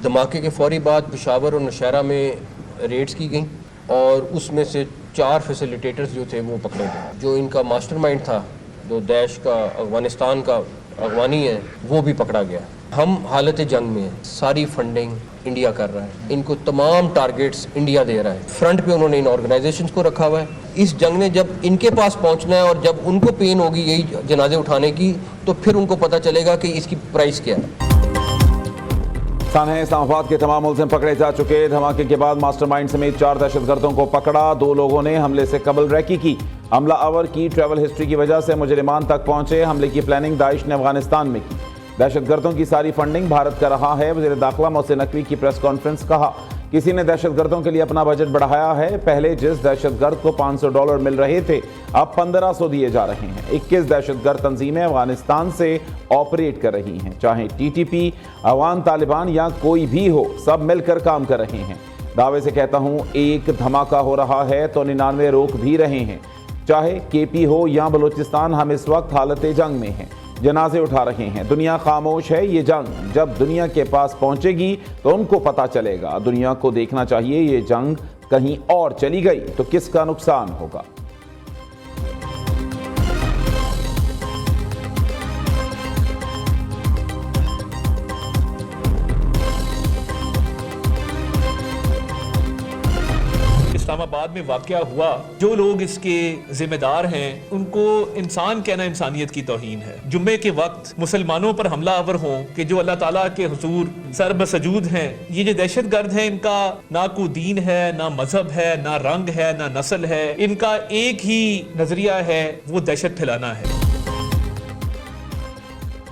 धमाके के फौरी बाद पेशावर और नौशहरा में रेड्स की गई और उसमें से 4 फैसिलिटेटर्स जो थे वो पकड़े गए। जो इनका मास्टरमाइंड था, जो दैश का अफगानिस्तान का अगवानी है, वो भी पकड़ा गया। हम हालत जंग में हैं, सारी फंडिंग इंडिया कर रहा है, इनको तमाम टारगेट्स इंडिया दे रहा है। फ्रंट पे उन्होंने इन ऑर्गेनाइजेशंस को रखा हुआ है। इस जंग ने जब इनके पास पहुंचना है और जब उनको पेन होगी यही जनाजे उठाने की, तो फिर उनको पता चलेगा कि इसकी प्राइस क्या है। इस्लामाबाद के तमाम मुलजिम पकड़े जा चुके। धमाके के बाद मास्टरमाइंड समेत 4 दहशतगर्दों को पकड़ा। 2 लोगों ने हमले से कबल रैकी की। हमला आवर की ट्रैवल हिस्ट्री की वजह से मुजरिमान तक पहुंचे। हमले की प्लानिंग दाइश ने अफगानिस्तान में की। दहशतगर्दों की सारी फंडिंग भारत कर रहा है। वज़ीर दाखिला मोहसिन नकवी की प्रेस कॉन्फ्रेंस। कहा, किसी ने दहशतगर्दों के लिए अपना बजट बढ़ाया है। पहले जिस दहशतगर्द को $500 मिल रहे थे, अब 1500 दिए जा रहे हैं। 21 दहशतगर्द तंजीमें अफगानिस्तान से ऑपरेट कर रही हैं। चाहे TTP, अवान तालिबान या कोई भी हो, सब मिलकर काम कर रहे हैं। दावे से कहता हूं, एक धमाका हो रहा है तो 99 रोक भी रहे हैं। चाहे KP हो या बलूचिस्तान, हम इस वक्त हालत जंग में हैं, जनाजे उठा रहे हैं। दुनिया खामोश है। ये जंग जब दुनिया के पास पहुंचेगी तो उनको पता चलेगा। दुनिया को देखना चाहिए, ये जंग कहीं और चली गई तो किसका नुकसान होगा। इस्लामाबाद में वाकया हुआ, जो लोग इसके जिम्मेदार हैं उनको इंसान कहना इंसानियत की तौहीन है। जुम्मे के वक्त मुसलमानों पर हमला आवर हों कि जो अल्लाह ताला के हुजूर सरबसजूद हैं। ये जो दहशतगर्द हैं, इनका ना कोई दीन है, ना मजहब है, ना रंग है, ना नस्ल है। इनका एक ही नजरिया है, वो दहशत फैलाना है।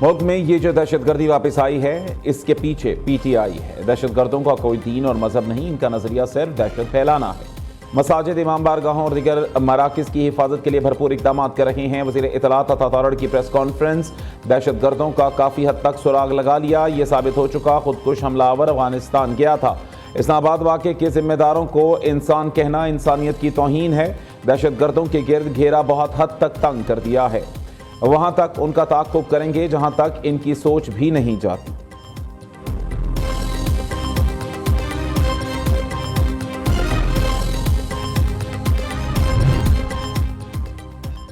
मुल्क में ये जो दहशतगर्दी वापस आई है, इसके पीछे PTI है। दहशतगर्दों का कोई दीन और मजहब नहीं, इनका नजरिया सिर्फ दहशत फैलाना है। मसाजिद, इमाम बारगाहों और दीगर मराकिज़ की हिफाजत के लिए भरपूर इक़दाम कर रहे हैं। वज़ीर इत्तलात अता तारड़ की प्रेस कॉन्फ्रेंस। दहशतगर्दों का काफ़ी हद तक सुराग लगा लिया। ये साबित हो चुका, खुदकुश हमलावर अफगानिस्तान गया था। इस्लामाबाद वाक़े के जिम्मेदारों को इंसान कहना इंसानियत की तौहीन है। दहशतगर्दों के गिर्द घेरा बहुत हद तक तंग कर दिया है। वहाँ तक उनका ताक़ुब करेंगे जहाँ तक इनकी सोच भी नहीं जाती।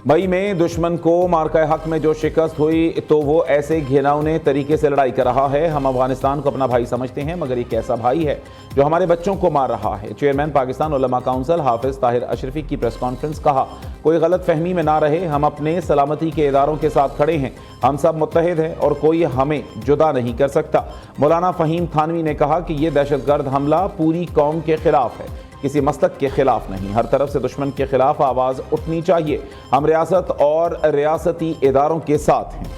मई में दुश्मन को मार्का हक में जो शिकस्त हुई तो वो ऐसे घिनौने तरीके से लड़ाई कर रहा है। हम अफगानिस्तान को अपना भाई समझते हैं, मगर एक ऐसा भाई है जो हमारे बच्चों को मार रहा है। चेयरमैन पाकिस्तान उलमा काउंसिल हाफिज ताहिर अशरफी की प्रेस कॉन्फ्रेंस। कहा, कोई गलत फहमी में ना रहे, हम अपने सलामती के इदारों के साथ खड़े हैं। हम सब मुत्तहिद हैं और कोई हमें जुदा नहीं कर सकता। मौलाना फ़हीम थानवी ने कहा कि यह दहशतगर्द हमला पूरी कौम के खिलाफ है, किसी मसलक के खिलाफ नहीं। हर तरफ से दुश्मन के खिलाफ आवाज़ उठनी चाहिए। हम रियासत और रियासती इदारों के साथ हैं।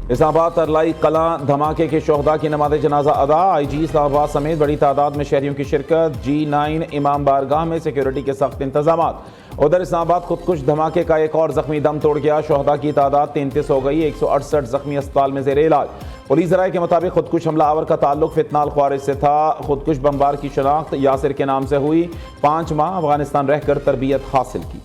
इस्लामाबाद तरलाई कला धमाके के शोहदा की नमाज़ जनाजा अदा। IG इस्लामाबाद समेत बड़ी तादाद में शहरियों की शिरकत। G9 इमाम बारगाह में सिक्योरिटी के सख्त इंतजामात। उधर इस्लामाबाद खुदकुश धमाके का एक और जख्मी दम तोड़ गया। शोहदा की तादाद 33 हो गई। 168 जख्मी अस्पताल में ज़ेर इलाज। पुलिस राय के मुताबिक खुदकुश हमला आवर का ताल्लुक फितनाल ख्वारिज से था। खुदकुश बमबार की शनाख्त यासिर के नाम से हुई। 5 माह अफगानिस्तान रहकर तरबियत हासिल की।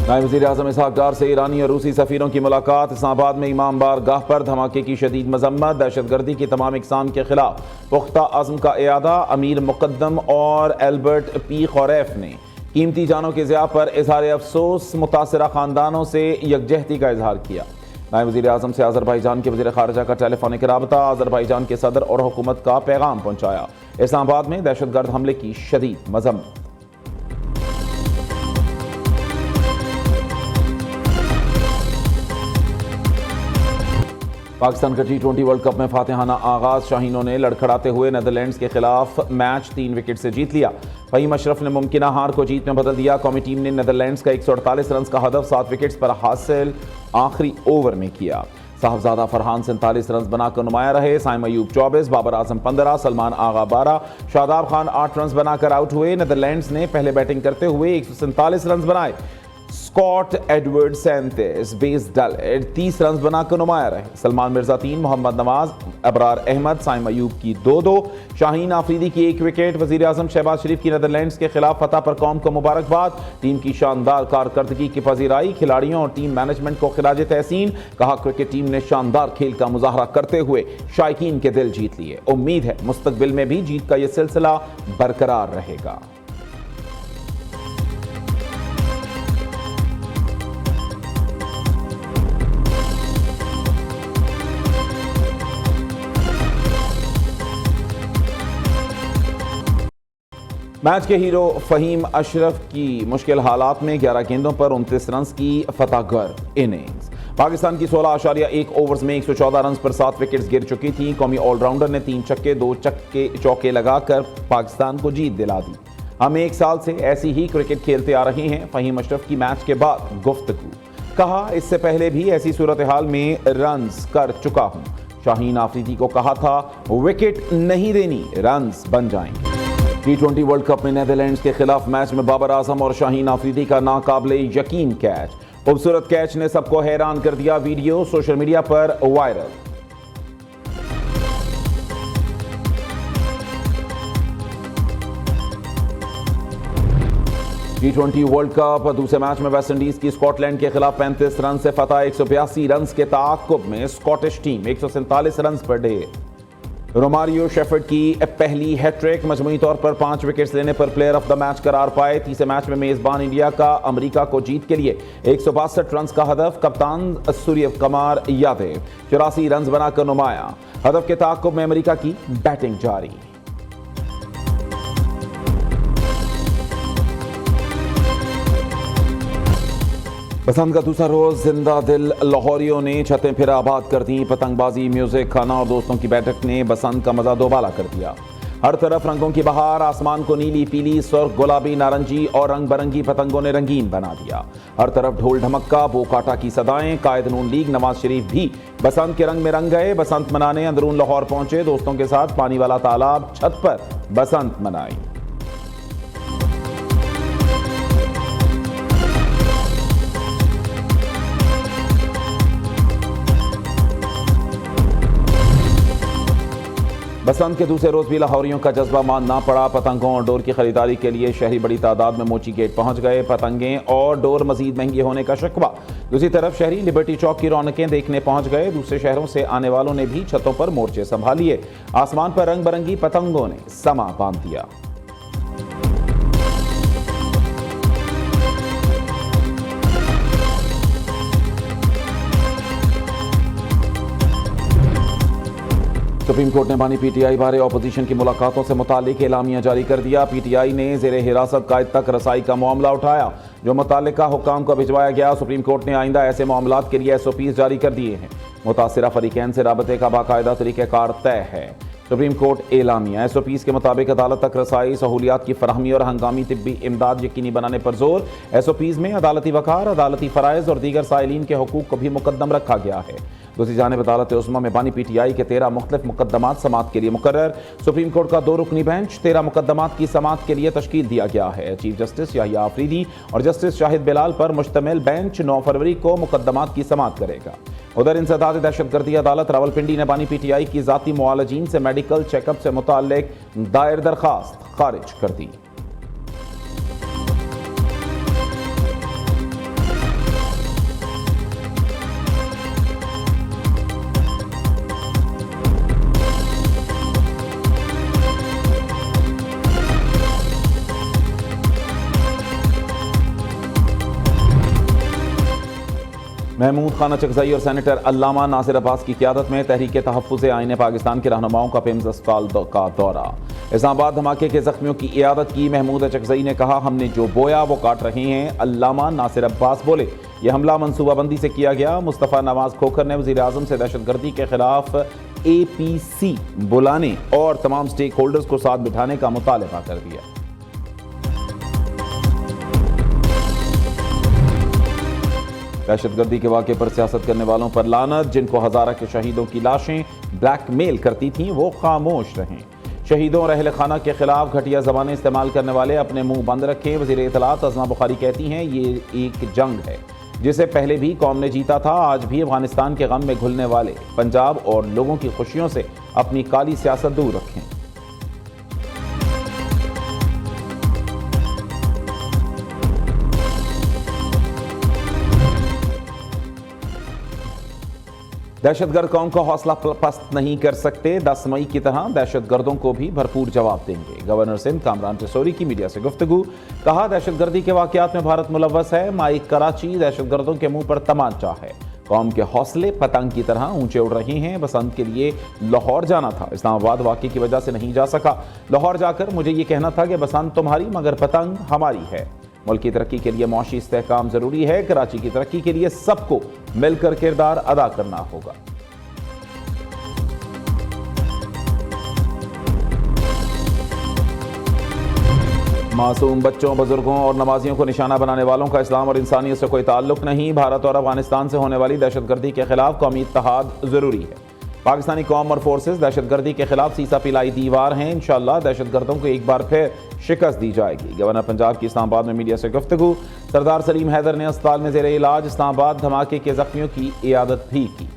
नायब वज़ीर आज़म इसहाक़ डार से ईरानी और रूसी सफ़ीरों की मुलाकात। इस्लामाबाद में इमाम बारगाह पर धमाके की शदीद मजम्मत। दहशतगर्दी की तमाम इक़साम के खिलाफ पुख्ता अज़्म का इयादा। अमीर मुक़द्दम और एल्बर्ट P खौरैफ ने कीमती जानों के ज़िया पर इज़हार अफसोस मुतासरा ख़ानदानों से यकजहती का इजहार किया। नायब वज़ीर आज़म से अज़रबैजान के वज़ीर ख़ारिजा का टेलीफोनिक राबता। अज़रबैजान के सदर और हुकूमत का पैगाम पहुँचाया। इस्लामाबाद में दहशतगर्द हमले की शदीद मजम्मत। पाकिस्तान का T20 वर्ल्ड कप में फातिहाना आगाज। शाहीनों ने लड़खड़ाते हुए नेदरलैंड्स के खिलाफ मैच 3 विकेट से जीत लिया। फ़हीम अशरफ ने मुमकिन हार को जीत में बदल दिया। कौमी टीम ने नेदरलैंड्स का 148 रन का हदफ 7 विकेट्स पर हासिल आखिरी ओवर में किया। साहबजादा फरहान 47 रन बनाकर नुमाया रहे। साइम अयूब 24, बाबर आजम 15, सलमान आगा 12, शादाब खान 8 रन बनाकर आउट हुए। नेदरलैंड्स ने पहले बैटिंग करते हुए 147 रन बनाए। स्कॉट एडवर्ड 37 बेस डलेट 30 रन बनाकर नुमाया रहे। सलमान मिर्जा 3, मोहम्मद नवाज, अबरार अहमद, साइम अयूब की 2-2, शाहीन आफरीदी की 1 विकेट। वजीर आजम शहबाज शरीफ की नीदरलैंड्स के खिलाफ फतह पर कौम को मुबारकबाद। टीम की शानदार कारकर्दगी की पजीराई, खिलाड़ियों और टीम मैनेजमेंट को खिराज तहसीन। कहा क्रिकेट टीम ने शानदार खेल का मुजाहरा करते हुए शायकीन के दिल जीत लिए। उम्मीद है मुस्तकबिल में भी जीत का यह सिलसिला बरकरार रहेगा। मैच के हीरो फहीम अशरफ की मुश्किल हालात में 11 गेंदों पर 29 रन की फतहगर इनिंग्स। पाकिस्तान की 16.1 ओवर्स में 114 रन पर 7 विकेट्स गिर चुकी थी। कौमी ऑलराउंडर ने 3 छक्के 2 चौके लगाकर पाकिस्तान को जीत दिला दी। हम 1 साल से ऐसी ही क्रिकेट खेलते आ रहे हैं। फहीम अशरफ की मैच के बाद गुफ्तगू। कहा इससे पहले भी ऐसी सूरत हाल में रन्स कर चुका हूं। शाहीन आफरीदी को कहा था विकेट नहीं देनी, रन्स बन जाएंगे। T20 वर्ल्ड कप में नीदरलैंड्स के खिलाफ मैच में बाबर आजम और शाहीन आफरीदी का नाकाबिले यकीन कैच। खूबसूरत कैच ने सबको हैरान कर दिया। वीडियो सोशल मीडिया पर वायरल। T20 वर्ल्ड कप दूसरे मैच में वेस्टइंडीज की स्कॉटलैंड के खिलाफ 35 रन से फतह। 182 रन के ताक़ुब में स्कॉटिश टीम 147 रन पर ढेर। रोमारियो शेफर्ड की पहली हैट्रिक। मजमूई तौर पर 5 विकेट्स लेने पर प्लेयर ऑफ द मैच करार पाए। तीसरे मैच में मेजबान इंडिया का अमेरिका को जीत के लिए 162 रन का हदफ। कप्तान सूर्य कुमार यादव 84 रन बनाकर नुमाया। हदफ के ताक़ुब में अमेरिका की बैटिंग जारी। बसंत का दूसरा रोज जिंदा दिल लाहौरियों ने छतें फिर आबाद कर दी। पतंगबाजी, म्यूजिक, खाना और दोस्तों की बैठक ने बसंत का मजा दोबाला कर दिया। हर तरफ रंगों की बहार। आसमान को नीली, पीली, सुर्ख, गुलाबी, नारंगी और रंग बिरंगी पतंगों ने रंगीन बना दिया। हर तरफ ढोल ढमक्का, बोकाटा की सदाएं। कायद नून लीग नवाज शरीफ भी बसंत के रंग में रंग गए। बसंत मनाने अंदरून लाहौर पहुंचे। दोस्तों के साथ पानी वाला तालाब, छत पर बसंत मनाई। बसंत के दूसरे रोज भी लाहौरियों का जज्बा मानना पड़ा। पतंगों और डोर की खरीदारी के लिए शहरी बड़ी तादाद में मोची गेट पहुंच गए। पतंगें और डोर मजीद महंगी होने का शिकवा। दूसरी तरफ शहरी लिबर्टी चौक की रौनकें देखने पहुंच गए। दूसरे शहरों से आने वालों ने भी छतों पर मोर्चे संभालिए। आसमान पर रंग बिरंगी पतंगों ने समा बांध दिया। सुप्रीम कोर्ट ने बानी पीटीआई बारे ऑपोजिशन की मुलाकातों से मुतालिक एलामिया जारी कर दिया। पीटीआई ने ज़ेर हिरासत कायद तक रसाई का मामला उठाया जो मुतालिका हुक्काम को भिजवाया गया। सुप्रीम कोर्ट ने आइंदा ऐसे मामलात के लिए SOPs जारी कर दिए हैं। मुतासिरा फरीकैन से राबते का बाकायदा तरीक़ाकार तय है। Supreme court एलामिया। SOPs के मुताबिक अदालत तक रसाई, सहूलियात की फरहमी और हंगामी तिब्बी इमदाद यकीनी बनाने पर जोर। SOPs में अदालती वकार, अदालती फ़राइज़ और दीगर साइलिन के हुकूक को भी मुकद्दम रखा गया है। दूसरी जानिब अदालत उस्मा में बानी पीटीआई के 13 मुख्तलिफ मुकदमात समात के लिए मुकर्रर। सुप्रीम कोर्ट का 2 रुकनी बेंच 13 मुकदमात की समात के लिए तश्कील दिया गया है। चीफ जस्टिस याहिया आफरीदी और जस्टिस शाहिद बिलाल पर मुश्तमिल बेंच 9 फरवरी को मुकदमात की समात करेगा। उधर इंसदाद दहशतगर्दी अदालत रावलपिंडी ने बानी पीटीआई की जाती मुआलजीन से मेडिकल चेकअप से मुताल्लिक दायर दरखास्त खारिज कर दी। महमूद खान चकजई और सेनेटर अल्लामा नासिर अब्बास की क़यादत में तहरीक तहफ़्फ़ुज़ आईन पाकिस्तान के रहनुमाओं का पिम्स अस्पताल का दौरा। इस्लामाबाद धमाके के ज़ख्मियों की इयादत की। महमूद चकजई ने कहा हमने जो बोया वो काट रहे हैं। अल्लामा नासिर अब्बास बोले यह हमला मनसूबाबंदी से किया गया। मुस्तफ़ा नवाज खोखर ने वज़ीर आज़म से दहशतगर्दी के खिलाफ APC बुलाने और तमाम स्टेक होल्डर्स को साथ बिठाने का मुतालबा कर दिया। दहशतगर्दी के वाक़े पर सियासत करने वालों पर लानत। जिनको हज़ारा के शहीदों की लाशें ब्लैकमेल करती थीं वो खामोश रहें। शहीदों और अहल खाना के खिलाफ घटिया ज़बानें इस्तेमाल करने वाले अपने मुंह बंद रखें। वज़ीर इत्तलात अज़मा बुखारी कहती हैं, ये एक जंग है जिसे पहले भी कौम ने जीता था। आज भी अफगानिस्तान के गम में घुलने वाले पंजाब और लोगों की खुशियों से अपनी काली सियासत दूर रखें। दहशतगर्द कौम का हौसला पस्त नहीं कर सकते। 10 मई की तरह दहशतगर्दों को भी भरपूर जवाब देंगे। गवर्नर सिंध कामरान टेसोरी की मीडिया से गुफ्तगू। कहा, दहशतगर्दी के वाकयात में भारत मुलव्वस है। माइक कराची दहशतगर्दों के मुंह पर तमाचा है। कौम के हौसले पतंग की तरह ऊंचे उड़ रहे हैं। बसंत के लिए लाहौर जाना था, इस्लामाबाद वाक़े की वजह से नहीं जा सका। लाहौर जाकर मुझे ये कहना था कि बसंत तुम्हारी मगर पतंग हमारी है। मुल्क की तरक्की के लिए मौशी इस्तेहकाम जरूरी है। कराची की तरक्की के लिए सबको मिलकर किरदार अदा करना होगा। मासूम बच्चों, बुजुर्गों और नमाजियों को निशाना बनाने वालों का इस्लाम और इंसानियत से कोई ताल्लुक नहीं। भारत और अफगानिस्तान से होने वाली दहशतगर्दी के खिलाफ कौमी इत्तेहाद जरूरी है। पाकिस्तानी कौम और फोर्सेस दहशतगर्दी के खिलाफ सीसा पिलाई दीवार हैं। इंशाअल्लाह दहशतगर्दों को एक बार फिर शिकस्त दी जाएगी। गवर्नर पंजाब की इस्लामाबाद में मीडिया से गुफ्तगू। सरदार सलीम हैदर ने अस्पताल में ज़ेरे इलाज इस्लामाबाद धमाके के जख्मियों की इयादत भी की।